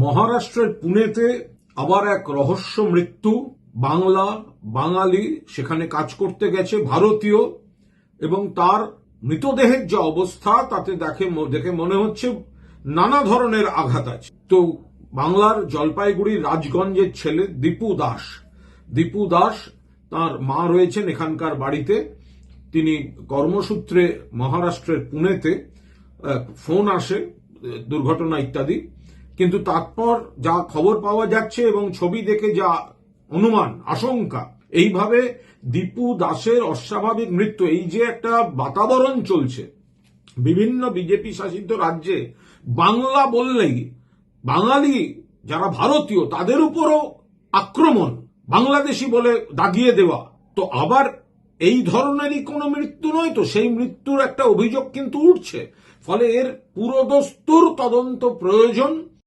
মহারাষ্ট্রের পুনেতে আবার এক রহস্য মৃত্যু। বাঙালি সেখানে কাজ করতে গেছে, ভারতীয়, এবং তার মৃতদেহের যে অবস্থা তাতে দেখে মনে হচ্ছে নানা ধরনের আঘাত আছে। তো বাংলার জলপাইগুড়ির রাজগঞ্জের ছেলে দীপু দাস তার মা রয়েছেন এখানকার বাড়িতে। তিনি কর্মসূত্রে মহারাষ্ট্রের পুনেতে, ফোন আসে দুর্ঘটনা ইত্যাদি, কিন্তু তারপর যা খবর পাওয়া যাচ্ছে এবং ছবি দেখে যা অনুমান, আশঙ্কা, এইভাবে দীপু দাসের অস্বাভাবিক মৃত্যু, এই যে একটা বাতাবরণ চলছে বিভিন্ন বিজেপি শাসিত রাজ্যে, বাংলা বললেই বাঙালি যারা ভারতীয় তাদের উপরও আক্রমণ, বাংলাদেশি বলে দাগিয়ে দেওয়া, তো আবার এই ধরনেরই কোনো মৃত্যু নয় তো, সেই মৃত্যুর একটা অভিযোগ কিন্তু উঠছে। ফলে এর পুরোদস্তুর তদন্ত প্রয়োজন।